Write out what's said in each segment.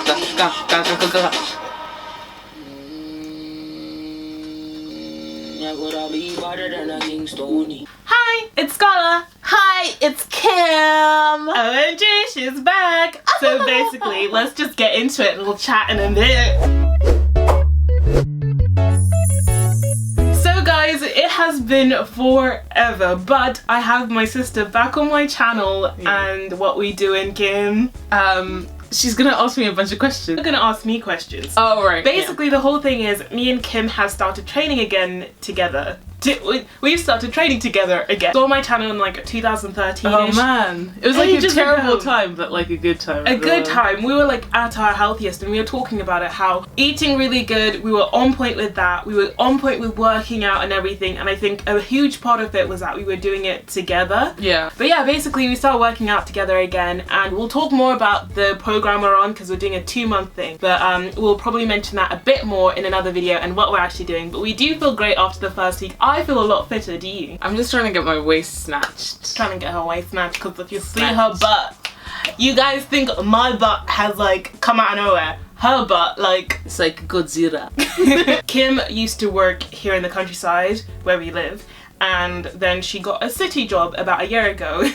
Hi, it's Scola. Hi, it's Kim. OMG, she's back. So basically, let's just get into it and we'll chat in a bit. So guys, it has been forever, but I have my sister back on my channel and what we doing, Kim? She's gonna ask me a bunch of questions. You're gonna ask me questions. Oh, right. Basically, the whole thing is me and Kim have started training again together. We've started training together again. Saw my channel in like 2013. Oh man, it was like a terrible time, but like a good time. A good time. We were like at our healthiest, and we were talking about it. How eating really good. We were on point with that. We were on point with working out and everything. And I think a huge part of it was that we were doing it together. Yeah. But yeah, basically we started working out together again, and we'll talk more about the program we're on because we're doing a 2-month thing. But we'll probably mention that a bit more in another video and what we're actually doing. But we do feel great after the first week. I feel a lot fitter, do you? I'm just trying to get my waist snatched. Trying to get her waist snatched because if you see her butt, you guys think my butt has like come out of nowhere. Her butt, like, it's like Godzilla. Kim used to work here in the countryside where we live, and then she got a city job about a year ago.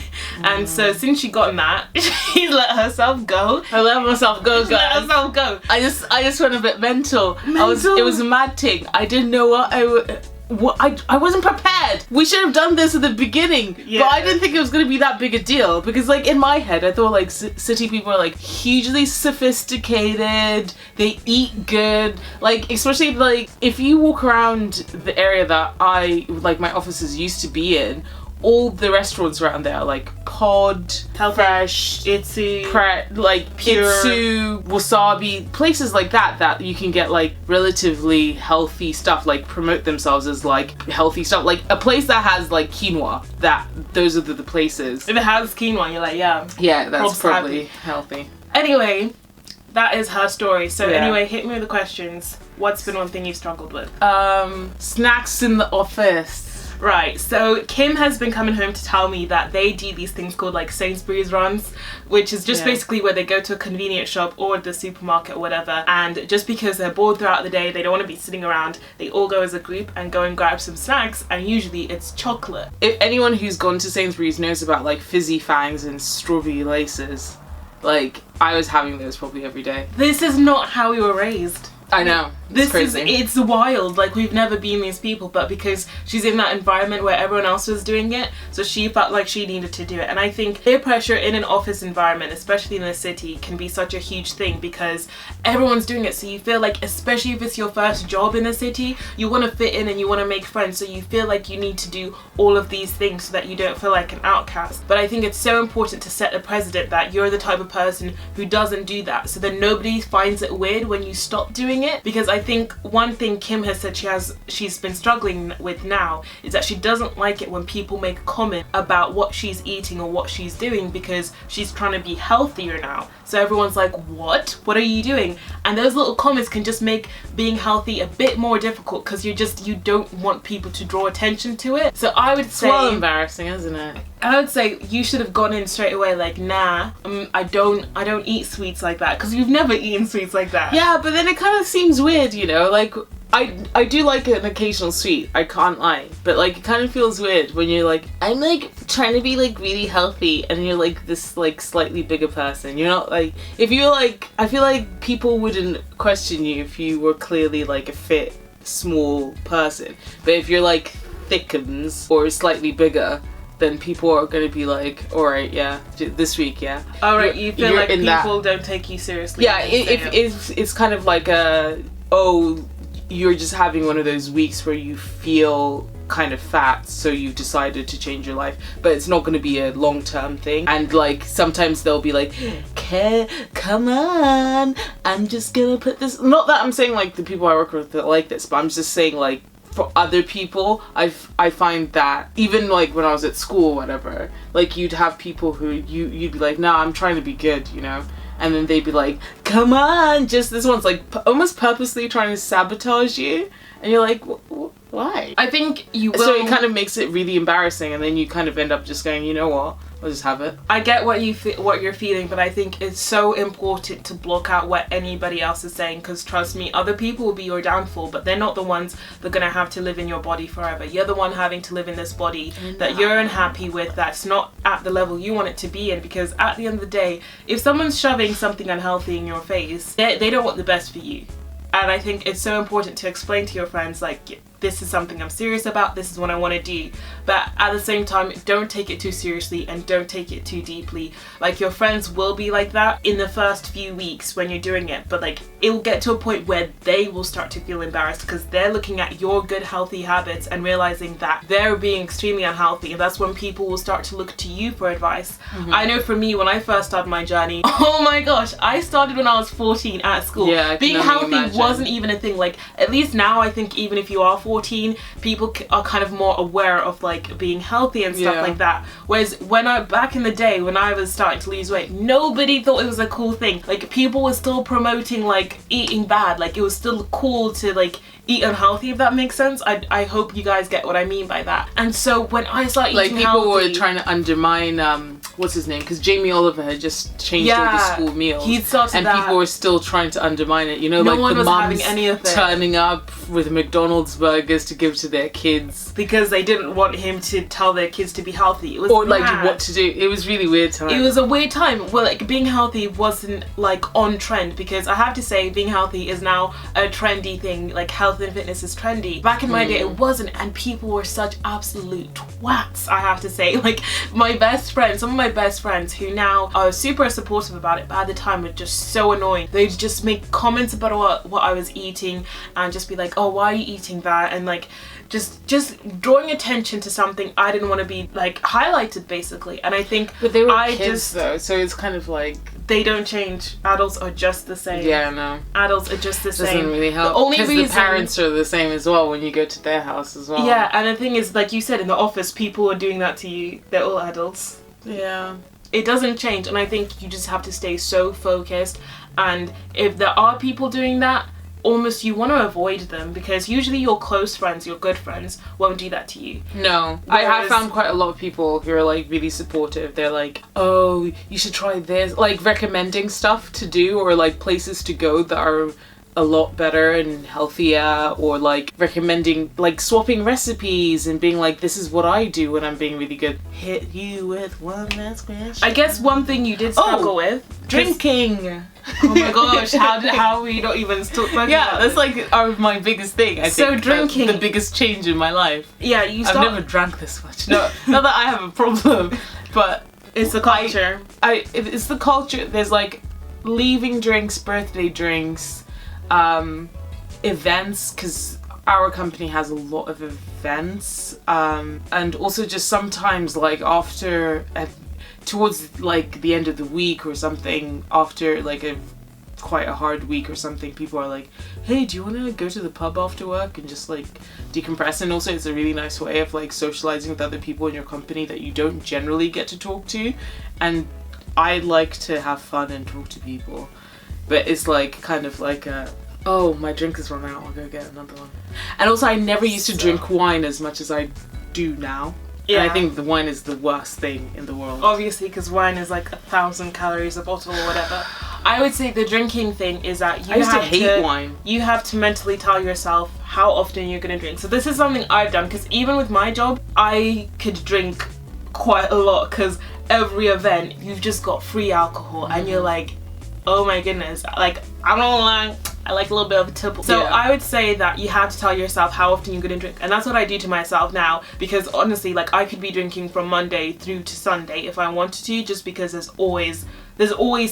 And so since she gotten that, she let herself go. I let myself go, guys. Let herself go. I just went a bit mental. It was a mad thing. I didn't know what I wasn't prepared. We should have done this at the beginning, but I didn't think it was gonna be that big a deal because, like, in my head, I thought like city people are like hugely sophisticated. They eat good, like especially like if you walk around the area that my offices used to be in. All the restaurants around there are like Pod, Fresh, Itsu, like Pure, Itsu, Wasabi, places like that you can get like relatively healthy stuff, like promote themselves as like healthy stuff. Like a place that has like quinoa, those are the places. If it has quinoa, you're like, yeah, that's probably healthy. Anyway, that is her story. So anyway, hit me with the questions. What's been one thing you've struggled with? Snacks in the office. Right, so Kim has been coming home to tell me that they do these things called like Sainsbury's runs, which is just basically where they go to a convenience shop or the supermarket or whatever, and just because they're bored throughout the day, they don't want to be sitting around, they all go as a group and go and grab some snacks, and usually it's chocolate. If anyone who's gone to Sainsbury's knows about like fizzy fangs and strawberry laces, like I was having those probably every day. This is not how we were raised. I know. It's wild. Like, we've never been these people, but because she's in that environment where everyone else was doing it, so she felt like she needed to do it. And I think peer pressure in an office environment, especially in the city, can be such a huge thing because everyone's doing it. So you feel like, especially if it's your first job in the city, you want to fit in and you want to make friends. So you feel like you need to do all of these things so that you don't feel like an outcast. But I think it's so important to set a precedent that you're the type of person who doesn't do that, so then nobody finds it weird when you stop doing it. Because I think one thing Kim has said she's been struggling with now is that she doesn't like it when people make a comment about what she's eating or what she's doing because she's trying to be healthier now. So everyone's like, what are you doing? And those little comments can just make being healthy a bit more difficult because you don't want people to draw attention to it. So I would say, well, embarrassing, isn't it? I would say you should have gone in straight away like, nah, I don't eat sweets like that, because you've never eaten sweets like that. Yeah, but then it kind of seems weird, you know, like I do like an occasional sweet, I can't lie, but like it kind of feels weird when you're like, I'm like trying to be like really healthy and you're like this like slightly bigger person. You're not like, if you're like, I feel like people wouldn't question you if you were clearly like a fit small person, but if you're like thickens or slightly bigger, then people are going to be like, all right, yeah, this week, yeah. All right, you feel like people don't take you seriously. Yeah, it's kind of like you're just having one of those weeks where you feel kind of fat, so you've decided to change your life, but it's not going to be a long-term thing. And like sometimes they'll be like, come on, I'm just gonna put this, not that I'm saying like the people I work with that like this, but I'm just saying like for other people, I find that even like when I was at school or whatever, like you'd have people who you'd be like, nah, I'm trying to be good, you know, and then they'd be like, come on, just this one's like almost purposely trying to sabotage you, and you're like, why? I think you will. So it kind of makes it really embarrassing, and then you kind of end up just going, you know what, I'll just have it. I get what you're feeling, but I think it's so important to block out what anybody else is saying, because trust me, other people will be your downfall, but they're not the ones that are going to have to live in your body forever. You're the one having to live in this body that you're unhappy with, that's not at the level you want it to be in, because at the end of the day, if someone's shoving something unhealthy in your face, they don't want the best for you. And I think it's so important to explain to your friends, like, this is something I'm serious about, this is what I want to do. But at the same time, don't take it too seriously and don't take it too deeply. Like, your friends will be like that in the first few weeks when you're doing it, but like, it'll get to a point where they will start to feel embarrassed because they're looking at your good healthy habits and realizing that they're being extremely unhealthy, and that's when people will start to look to you for advice. I know for me, when I first started my journey, oh my gosh, I started when I was 14 at school. Being healthy wasn't even a thing. Like, at least now I think even if you are 14, people are kind of more aware of like being healthy and stuff like that. Whereas back in the day when I was starting to lose weight, nobody thought it was a cool thing. Like, people were still promoting like eating bad. Like, it was still cool to like eat unhealthy, if that makes sense. I hope you guys get what I mean by that. And so when I started eating healthy, were trying to undermine what's his name, because Jamie Oliver had just changed all the school meals, he'd started and that. People were still trying to undermine it, you know, No like one the was having mums any of it. turning up with McDonald's burgers to give to their kids because they didn't want him to tell their kids to be healthy. It was like what to do. It was really weird time. It was a weird time. Well, like, being healthy wasn't like on trend, because I have to say being healthy is now a trendy thing. Like, health and fitness is trendy. Back in my day it wasn't, and people were such absolute twats, I have to say. Like, some of my best friends who now are super supportive about it, but at the time were just so annoying. They'd just make comments about what I was eating and just be like, oh, why are you eating that? And like, just drawing attention to something I didn't want to be like highlighted, basically. And I think, but they were kids though, so it's kind of like, they don't change. Adults are just the same. Yeah, no. Adults are just the same. Doesn't really help. The only reason the parents are the same as well when you go to their house as well. Yeah, and the thing is, like you said, in the office, people are doing that to you. They're all adults. Yeah. It doesn't change, and I think you just have to stay so focused. And if there are people doing that, almost you want to avoid them, because usually your close friends, your good friends, won't do that to you. No. I have found quite a lot of people who are like really supportive. They're like, oh, you should try this, like recommending stuff to do, or like places to go that are a lot better and healthier, or like recommending, like swapping recipes and being like, this is what I do when I'm being really good. Hit you with one last question. I guess one thing you did struggle with, drinking. Oh my gosh, how are we not even talking about Yeah, that's like my biggest thing. I think drinking, the biggest change in my life. Yeah, I've never drank this much. No, not that I have a problem, but it's the culture. It's the culture. There's like leaving drinks, birthday drinks, events, because our company has a lot of events, and also just sometimes like towards like the end of the week or something, after like quite a hard week or something, people are like, hey, do you want to go to the pub after work and just like decompress? And also it's a really nice way of like socializing with other people in your company that you don't generally get to talk to. And I like to have fun and talk to people, but it's like kind of like oh, my drink has run out, I'll go get another one. And also I never used to drink wine as much as I do now. Yeah. And I think the wine is the worst thing in the world. Obviously, because wine is like 1,000 calories a bottle or whatever. I would say the drinking thing is that I used to hate wine. You have to mentally tell yourself how often you're going to drink. So this is something I've done, because even with my job, I could drink quite a lot, because every event you've just got free alcohol and you're like, oh my goodness, like, I'm not lying, I like a little bit of a tipple. So I would say that you have to tell yourself how often you're gonna drink, and that's what I do to myself now, because honestly, like, I could be drinking from Monday through to Sunday if I wanted to, just because there's always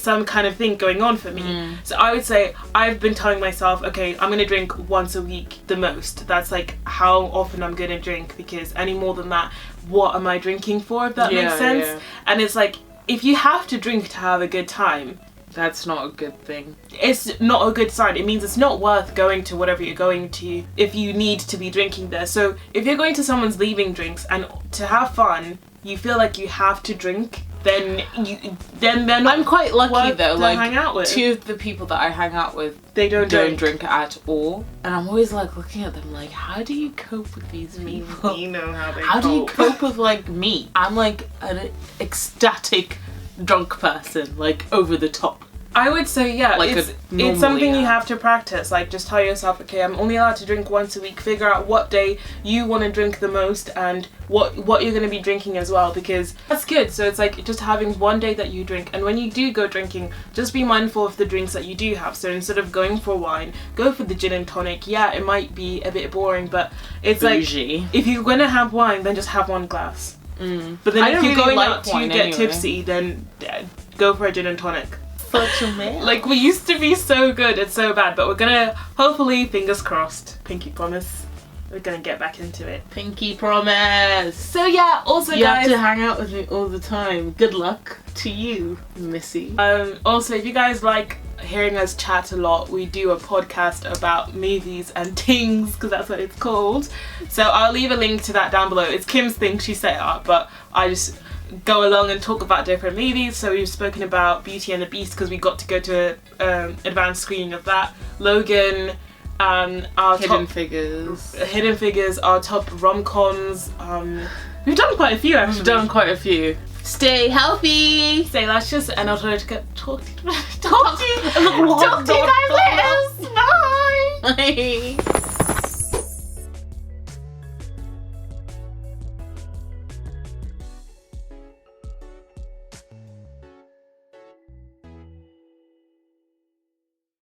some kind of thing going on for me. So I would say I've been telling myself, okay, I'm gonna drink once a week the most. That's like how often I'm gonna drink, because any more than that, what am I drinking for, if that makes sense? Yeah. And it's like, if you have to drink to have a good time, that's not a good thing. It's not a good sign. It means it's not worth going to whatever you're going to if you need to be drinking there. So if you're going to someone's leaving drinks and to have fun, you feel like you have to drink then they're not. I'm quite lucky worth though. to Like hang out with. 2 of the people that I hang out with, They don't drink at all, and I'm always like looking at them like, how do you cope with these people? You know how they How do you cope. cope with like me? I'm like an ecstatic drunk person, like over the top. I would say, yeah, Like it's normally something you am. have to practice. Like, just tell yourself, okay, I'm only allowed to drink once a week. Figure out what day you want to drink the most and what you're going to be drinking as well, because that's good. So it's like just having one day that you drink, and when you do go drinking, just be mindful of the drinks that you do have. So instead of going for wine, go for the gin and tonic. Yeah, it might be a bit boring, but it's Bougie. like, if you're going to have wine, then just have one glass. But then I if don't you're really going like out to wine get anyway. tipsy, then go for a gin and tonic. Such a man. Like, we used to be so good, it's so bad, but we're gonna, hopefully, fingers crossed, pinky promise, we're gonna get back into it. Pinky promise. So yeah, also You guys, have to hang out with me all the time. Good luck to you, Missy. also if you guys like hearing us chat a lot, we do a podcast about movies and things, because that's what it's called. So I'll leave a link to that down below. It's Kim's thing, she set it up, but I just go along and talk about different movies. So we've spoken about Beauty and the Beast because we got to go to an advanced screening of that. Logan, our Hidden top Figures. our top rom-coms. We've done quite a few actually. We've done quite a few. Stay healthy. Stay luscious, and I'll try to talk to you Talk to you guys later. Bye. Bye.